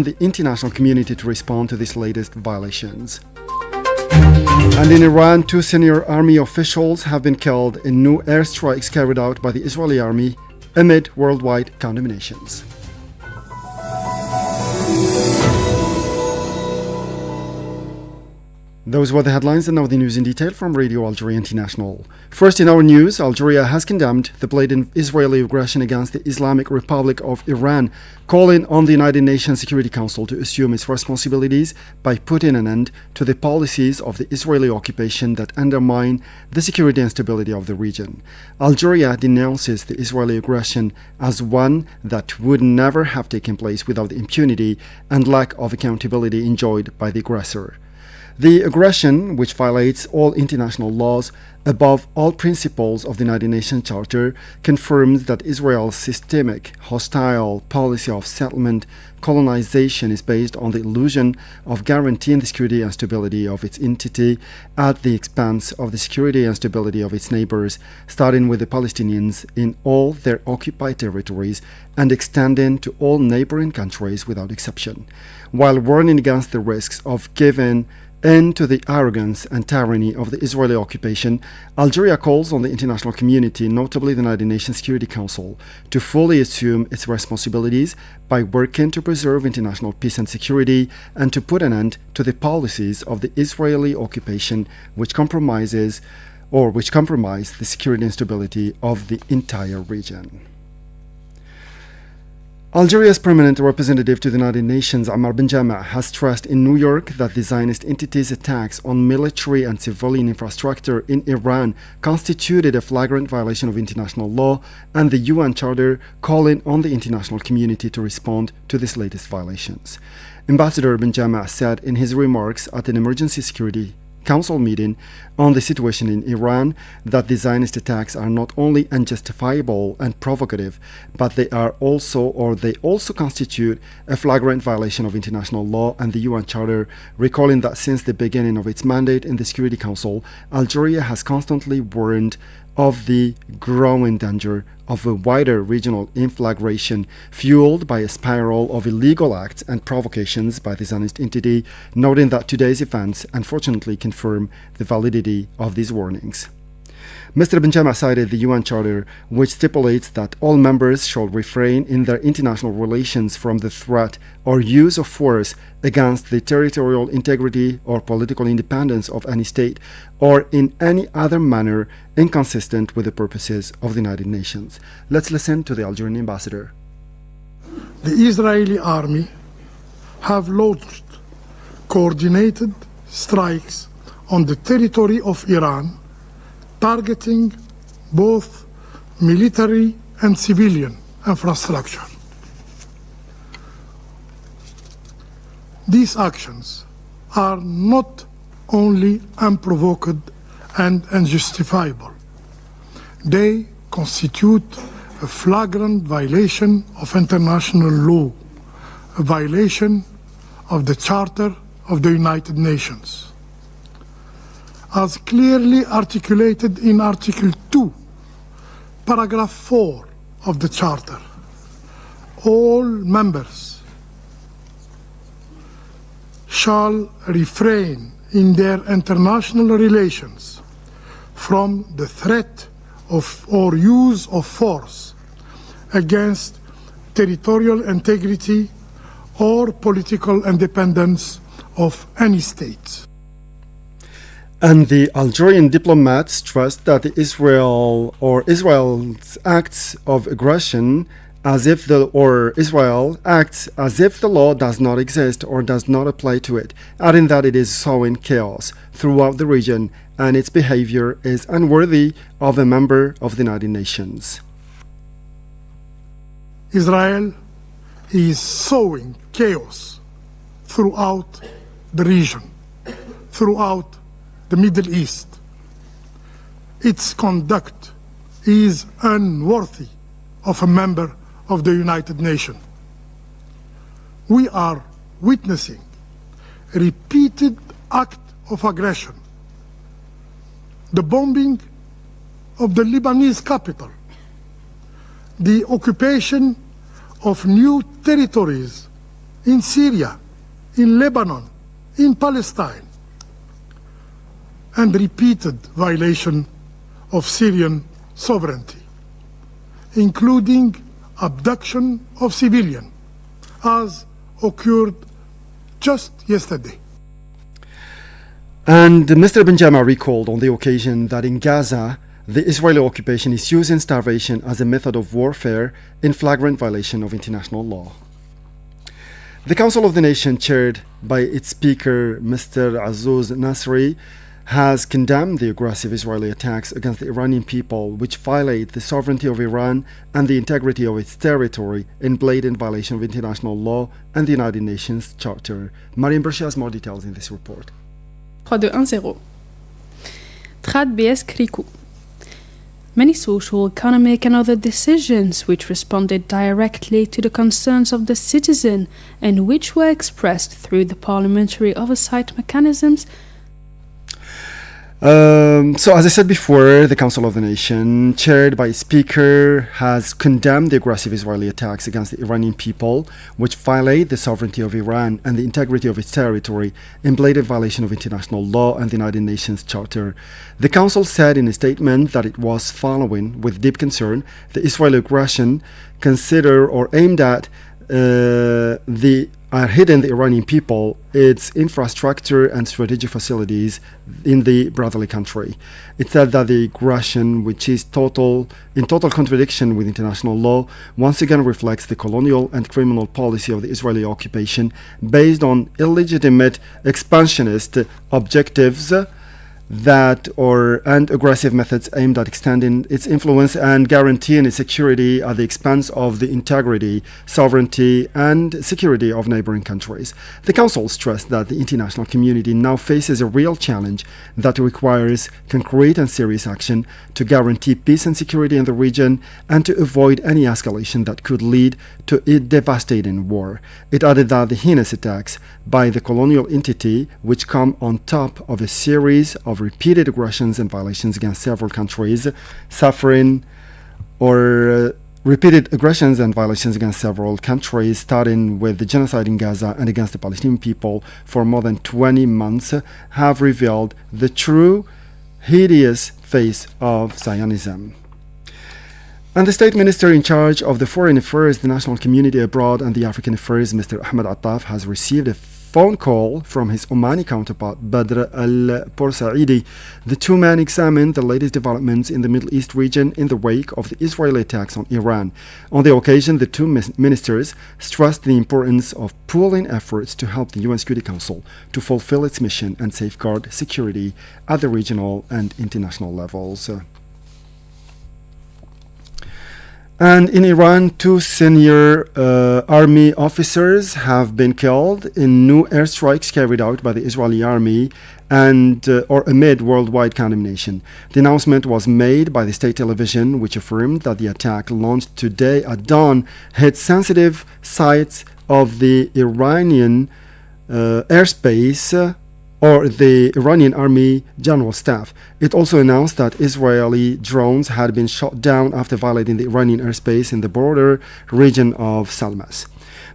the international community to respond to these latest violations. And in Iran, 2 senior army officials have been killed in new airstrikes carried out by the Israeli army amid worldwide condemnations. Those were the headlines, and now the news in detail from Radio Algeria International. First in our news, Algeria has condemned the blatant Israeli aggression against the Islamic Republic of Iran, calling on the United Nations Security Council to assume its responsibilities by putting an end to the policies of the Israeli occupation that undermine the security and stability of the region. Algeria denounces the Israeli aggression as one that would never have taken place without the impunity and lack of accountability enjoyed by the aggressor. The aggression, which violates all international laws, above all principles of the United Nations Charter, confirms that Israel's systemic, hostile policy of settlement colonization is based on the illusion of guaranteeing the security and stability of its entity at the expense of the security and stability of its neighbors, starting with the Palestinians in all their occupied territories and extending to all neighboring countries without exception, while warning against the risks of giving in to the arrogance and tyranny of the Israeli occupation. Algeria calls on the international community, notably the United Nations Security Council, to fully assume its responsibilities by working to preserve international peace and security and to put an end to the policies of the Israeli occupation which compromise the security and stability of the entire region. Algeria's permanent representative to the United Nations, Ammar bin Jama, has stressed in New York that the Zionist entity's attacks on military and civilian infrastructure in Iran constituted a flagrant violation of international law and the UN Charter, calling on the international community to respond to these latest violations. Ambassador bin Jama said in his remarks at an emergency security Council meeting on the situation in Iran that the Zionist attacks are not only unjustifiable and provocative, but they also constitute a flagrant violation of international law and the UN Charter, recalling that since the beginning of its mandate in the Security Council, Algeria has constantly warned of the growing danger of a wider regional inflagration fueled by a spiral of illegal acts and provocations by the Zionist entity, noting that today's events unfortunately confirm the validity of these warnings. Mr. bin Jama cited the UN Charter, which stipulates that all members shall refrain in their international relations from the threat or use of force against the territorial integrity or political independence of any state, or in any other manner inconsistent with the purposes of the United Nations. Let's listen to the Algerian ambassador. The Israeli army have launched coordinated strikes on the territory of Iran, targeting both military and civilian infrastructure. These actions are not only unprovoked and unjustifiable, they constitute a flagrant violation of international law, a violation of the Charter of the United Nations. As clearly articulated in Article 2, Paragraph 4 of the Charter, all members shall refrain in their international relations from the threat of or use of force against territorial integrity or political independence of any state. And the Algerian diplomat stressed that Israel's acts of aggression Israel acts as if the law does not exist or does not apply to it, adding that it is sowing chaos throughout the region and its behavior is unworthy of a member of the United Nations. Israel is sowing chaos throughout the region, throughout the Middle East. Its conduct is unworthy of a member of the United Nations. We are witnessing a repeated act of aggression. The bombing of the Lebanese capital, the occupation of new territories in Syria, in Lebanon, in Palestine, and repeated violation of Syrian sovereignty, including abduction of civilians, as occurred just yesterday. And Mr. Benjama recalled on the occasion that in Gaza, the Israeli occupation is using starvation as a method of warfare in flagrant violation of international law. The Council of the Nation, chaired by its Speaker, Mr. Azzouz Nasri, has condemned the aggressive Israeli attacks against the Iranian people, which violate the sovereignty of Iran and the integrity of its territory in blatant violation of international law and the United Nations Charter. Mariam Bershi has more details in this report. 3-2-1-0. Trad BS Kriku. Many social, economic and other decisions which responded directly to the concerns of the citizen and which were expressed through the parliamentary oversight mechanisms. So as I said before, the Council of the Nation, chaired by its Speaker, has condemned the aggressive Israeli attacks against the Iranian people, which violate the sovereignty of Iran and the integrity of its territory in blatant violation of international law and the United Nations Charter. The Council said in a statement that it was following with deep concern the Israeli aggression considered or aimed at hidden the Iranian people, its infrastructure and strategic facilities in the brotherly country. It said that the aggression, which is in total contradiction with international law, once again reflects the colonial and criminal policy of the Israeli occupation based on illegitimate expansionist objectives and aggressive methods aimed at extending its influence and guaranteeing its security at the expense of the integrity, sovereignty, and security of neighboring countries. The Council stressed that the international community now faces a real challenge that requires concrete and serious action to guarantee peace and security in the region and to avoid any escalation that could lead to a devastating war. It added that the heinous attacks by the colonial entity, which come on top of a series of repeated aggressions and violations against several countries, repeated aggressions and violations against several countries, starting with the genocide in Gaza and against the Palestinian people for more than 20 months, have revealed the true hideous face of Zionism. And the State Minister in charge of the Foreign Affairs, the National Community Abroad and the African Affairs, Mr. Ahmed Attaf, has received a phone call from his Omani counterpart, Badr al-Porsaidi. The two men examined the latest developments in the Middle East region in the wake of the Israeli attacks on Iran. On the occasion, the two ministers stressed the importance of pooling efforts to help the UN Security Council to fulfill its mission and safeguard security at the regional and international levels. And in Iran, two senior army officers have been killed in new airstrikes carried out by the Israeli army amid worldwide condemnation. The announcement was made by the state television, which affirmed that the attack launched today at dawn hit sensitive sites of the Iranian airspace or the Iranian Army General Staff. It also announced that Israeli drones had been shot down after violating the Iranian airspace in the border region of Salmas.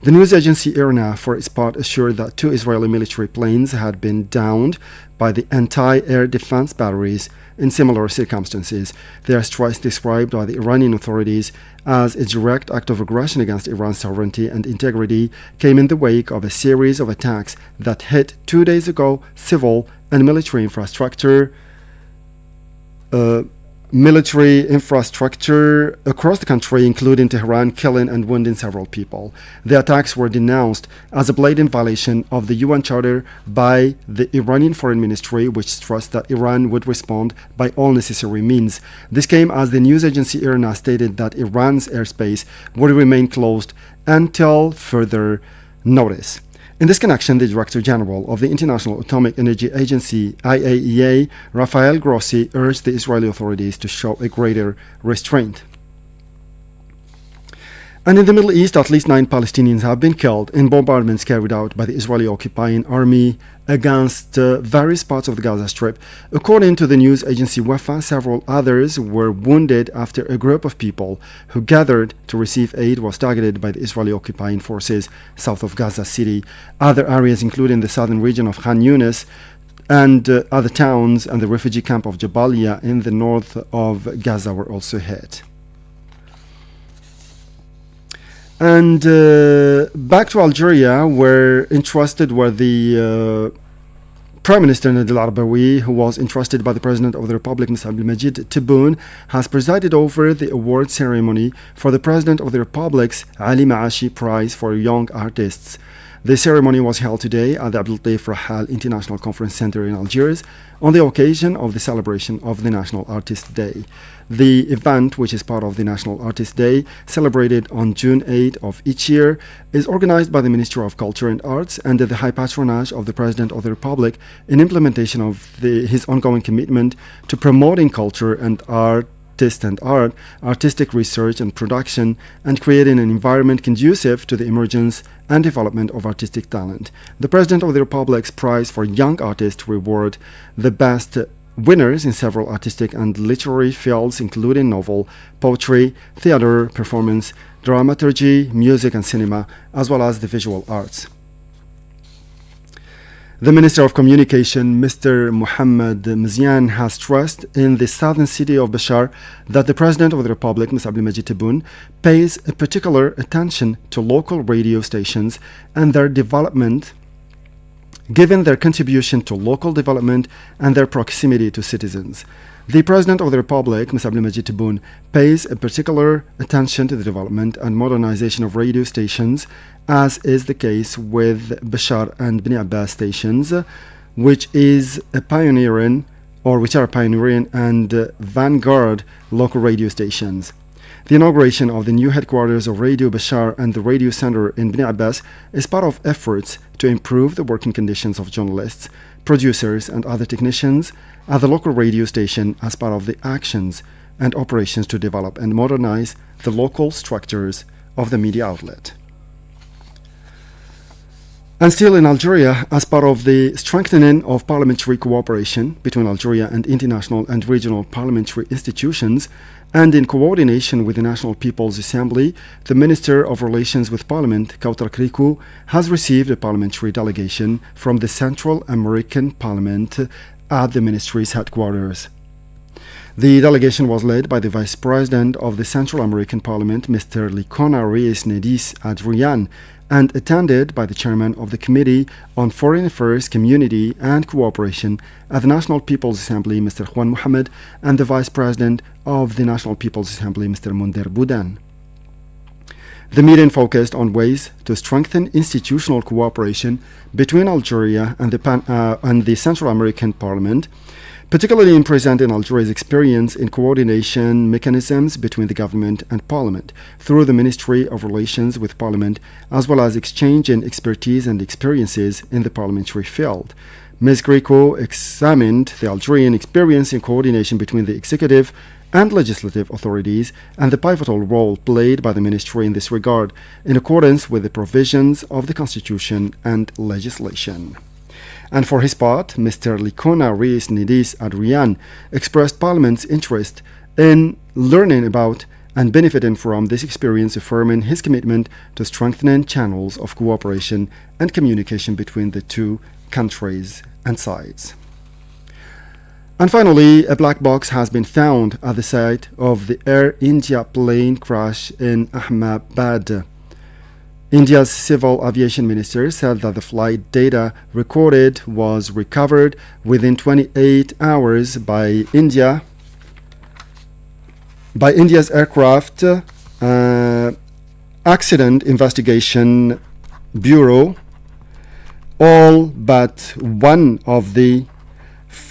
The news agency IRNA, for its part, assured that two Israeli military planes had been downed by the anti-air defense batteries in similar circumstances. The airstrikes described by the Iranian authorities as a direct act of aggression against Iran's sovereignty and integrity came in the wake of a series of attacks that hit 2 days ago civil and military infrastructure across the country, including Tehran, killing and wounding several people. The attacks were denounced as a blatant violation of the UN Charter by the Iranian Foreign Ministry, which stressed that Iran would respond by all necessary means. This came as the news agency IRNA stated that Iran's airspace would remain closed until further notice. In this connection, the Director General of the International Atomic Energy Agency, IAEA, Rafael Grossi, urged the Israeli authorities to show a greater restraint. And in the Middle East, at least 9 Palestinians have been killed in bombardments carried out by the Israeli occupying army against various parts of the Gaza Strip. According to the news agency Wafa, several others were wounded after a group of people who gathered to receive aid was targeted by the Israeli occupying forces south of Gaza City. Other areas, including the southern region of Khan Yunis and other towns and the refugee camp of Jabalia in the north of Gaza, were also hit. And back to Algeria, where the Prime Minister Nadel Arbawi, who was entrusted by the President of the Republic, Mr. Abdelmajid Tebboune, has presided over the award ceremony for the President of the Republic's Ali Maashi Prize for Young Artists. The ceremony was held today at the Abdel Rahal International Conference Center in Algiers on the occasion of the celebration of the National Artist Day. The event, which is part of the National Artist Day, celebrated on June 8 of each year, is organized by the Ministry of Culture and Arts under the high patronage of the President of the Republic in implementation of his ongoing commitment to promoting culture and art, artistic research and production, and creating an environment conducive to the emergence and development of artistic talent. The President of the Republic's Prize for Young Artists reward the best winners in several artistic and literary fields, including novel, poetry, theater, performance, dramaturgy, music and cinema, as well as the visual arts. The Minister of Communication, Mr. Mohammed Mzian, has stressed in the southern city of Bashar that the President of the Republic, Mr. Abdelmajid Tebboune, pays a particular attention to local radio stations and their development, given their contribution to local development and their proximity to citizens. The President of the Republic, Mr. Abdelmajid Tebboune, pays a particular attention to the development and modernization of radio stations, as is the case with Bashar and Bni Abbas stations, which are pioneering and vanguard local radio stations. The inauguration of the new headquarters of Radio Bashar and the radio center in Bni Abbas is part of efforts to improve the working conditions of journalists, producers and other technicians at the local radio station as part of the actions and operations to develop and modernize the local structures of the media outlet. And still in Algeria, as part of the strengthening of parliamentary cooperation between Algeria and international and regional parliamentary institutions, and in coordination with the National People's Assembly, the Minister of Relations with Parliament, Kautar Krikou, has received a parliamentary delegation from the Central American Parliament at the ministry's headquarters. The delegation was led by the Vice President of the Central American Parliament, Mr. Licona Reyes Nedis Adrian, and attended by the Chairman of the Committee on Foreign Affairs, Community and Cooperation at the National People's Assembly, Mr. Juan Mohammed, and the Vice President of the National People's Assembly, Mr. Monder Boudan. The meeting focused on ways to strengthen institutional cooperation between Algeria and the Central American Parliament, particularly in presenting Algeria's experience in coordination mechanisms between the government and Parliament through the Ministry of Relations with Parliament, as well as exchanging expertise and experiences in the parliamentary field. Ms. Greco examined the Algerian experience in coordination between the executive and legislative authorities and the pivotal role played by the ministry in this regard, in accordance with the provisions of the Constitution and legislation. And for his part, Mr. Licona Reyes Nedis Adrian expressed Parliament's interest in learning about and benefiting from this experience, affirming his commitment to strengthening channels of cooperation and communication between the two countries and sides. And finally, a black box has been found at the site of the Air India plane crash in Ahmedabad. India's Civil Aviation Minister said that the flight data recorded was recovered within 28 hours by India's Aircraft Accident Investigation Bureau. All but one of the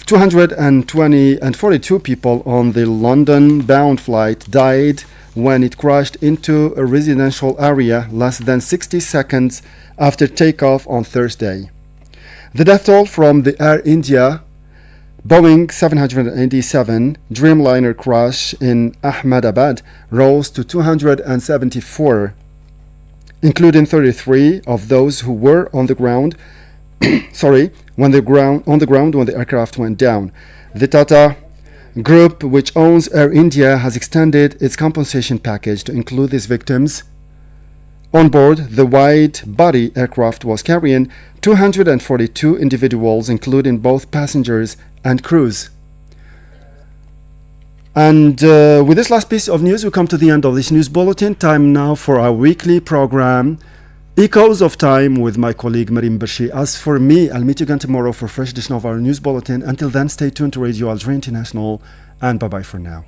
242 people on the London-bound flight died when it crashed into a residential area less than 60 seconds after takeoff on Thursday. The death toll from the Air India Boeing 787 Dreamliner crash in Ahmedabad rose to 274 including 33 of those who were on the ground when the aircraft went down. The Tata Group, which owns Air India, has extended its compensation package to include these victims. On board, the wide-body aircraft was carrying 242 individuals, including both passengers and crews. And with this last piece of news, we come to the end of this news bulletin. Time now for our weekly program, Echoes of Time, with my colleague Marim Bershi. As for me, I'll meet you again tomorrow for a fresh edition of our news bulletin. Until then, stay tuned to Radio Algeria International, and bye-bye for now.